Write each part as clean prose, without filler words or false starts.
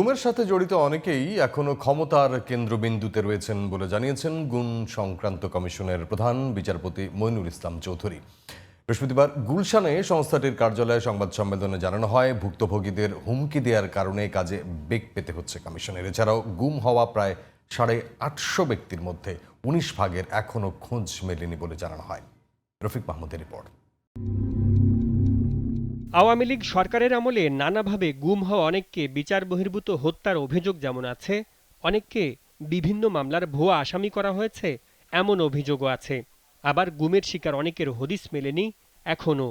গুমের সাথে জড়িত অনেকেই এখনো ক্ষমতার কেন্দ্রবিন্দুতে রয়েছেন বলে জানিয়েছেন গুম সংক্রান্ত কমিশনের প্রধান বিচারপতি মইনুল ইসলাম চৌধুরী। বৃহস্পতিবার গুলশানে সংস্থাটির কার্যালয়ে সংবাদ সম্মেলনে জানানো হয়, ভুক্তভোগীদের হুমকি দেওয়ার কারণে কাজে বেগ পেতে হচ্ছে কমিশনের। এছাড়াও গুম হওয়া প্রায় 850 ব্যক্তির মধ্যে 19 ভাগের এখনো খোঁজ মেলেনি বলে জানানো হয়। রফিক মাহমুদের রিপোর্ট। আওয়ামী লীগ সরকারের আমলে নানাভাবে গুম হওয়া অনেককে বিচার বহির্ভূত হত্যার অভিযোগ যেমন আছে, অনেককে বিভিন্ন মামলার ভুয়া আসামি করা হয়েছে এমন অভিযোগও আছে। আবার গুমের শিকার অনেকের হদিস মেলেনি এখনও।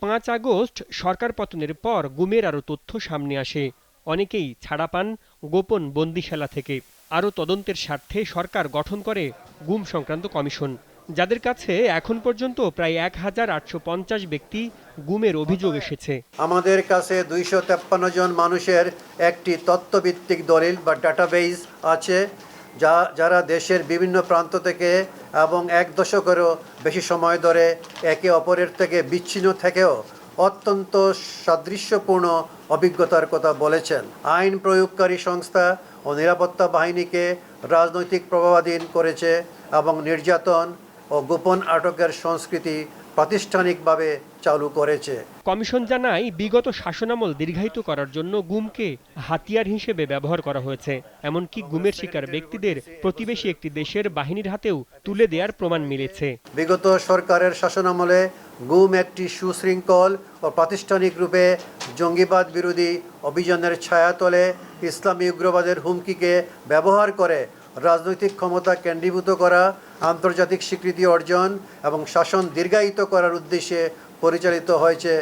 5 আগস্ট সরকার পতনের পর গুমের আরও তথ্য সামনে আসে। অনেকেই ছাড়া পান গোপন বন্দিশালা থেকে। আরও তদন্তের স্বার্থে সরকার গঠন করে গুম সংক্রান্ত কমিশন, যাদের কাছে এখন পর্যন্ত প্রায় 1850 ব্যক্তি গুমের অভিযোগ এসেছে। আমাদের কাছে 253 জন মানুষের একটি তথ্যভিত্তিক দলিল বা ডাটাবেস আছে, যারা দেশের বিভিন্ন প্রান্ত থেকে এবং 1 দশকেরও বেশি সময় ধরে একে অপরের থেকে বিচ্ছিন্ন থেকেও অত্যন্ত সাদৃশ্যপূর্ণ অভিজ্ঞতার কথা বলেছেন। আইন প্রয়োগকারী সংস্থা ও নিরাপত্তা বাহিনীকে রাজনৈতিক প্রভাবাধীন করেছে এবং নির্যাতন ও গোপন আটকের সংস্কৃতি প্রাতিষ্ঠানিকভাবে চালু করেছে। কমিশন জানায়, বিগত শাসনামল দীর্ঘায়িত করার জন্য গুমকে হাতিয়ার হিসেবে ব্যবহার করা হয়েছে। এমনকি গুমের শিকার ব্যক্তিদের প্রতিবেশী একটি দেশের বাহিনীর হাতেও তুলে দেওয়ার প্রমাণ মিলেছে। বিগত সরকারের শাসনামলে গুম একটি সুশৃঙ্খল ও প্রাতিষ্ঠানিক রূপে জঙ্গিবাদ বিরোধী অভিযানের ছায়াতলে ইসলামী উগ্রবাদের হুমকিকে ব্যবহার করে রাজনৈতিক ক্ষমতা কেন্দ্রীভূত করা, আন্তর্জাতিক স্বীকৃতি অর্জন এবং শাসন দীর্ঘায়িত করার উদ্দেশ্যে পরিচালিত হয়েছে।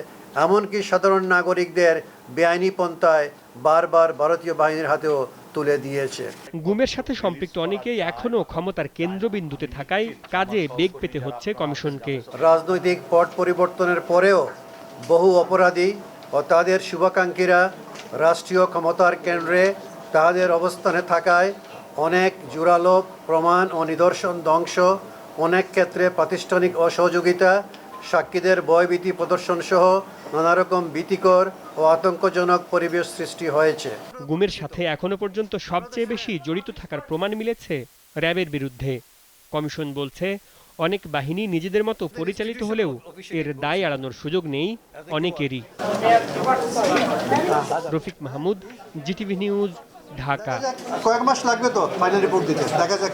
এমনকি সাধারণ নাগরিকদের বেআইনি পন্থায় বারবার ভারতীয় বাহিনীর হাতেও তুলে দিয়েছে। গুমের সাথে সম্পৃক্ত অনেকেই এখনও ক্ষমতার কেন্দ্রবিন্দুতে থাকায় কাজে বেগ পেতে হচ্ছে কমিশনকে। রাজনৈতিক পট পরিবর্তনের পরেও বহু অপরাধী ও তাদের শুভাকাঙ্ক্ষীরা রাষ্ট্রীয় ক্ষমতার কেন্দ্রে তাদের অবস্থানে থাকায় অনেক জোরালো প্রমাণ ও নিদর্শন ধ্বংস, অনেক ক্ষেত্রে প্রাতিষ্ঠানিক অসহযোগিতা, সাক্ষীদের ভয়ভীতি প্রদর্শন সহ নানারকম ভীতিকর ও আতঙ্কজনক পরিবেশ সৃষ্টি হয়েছে। গুমের সাথে এখনো পর্যন্ত সবচেয়ে বেশি জড়িত থাকার প্রমাণ মিলেছে র্যাবের বিরুদ্ধে। কমিশন বলছে, অনেক বাহিনী নিজেদের মতো পরিচালিত হলেও এর দায় এড়ানোর সুযোগ নেই অনেকেরই। Rafiq Mahmud, GTV news, Dhaka. কয়েক মাস লাগবে তো ফাইনাল রিপোর্ট দিতে, দেখা যাক।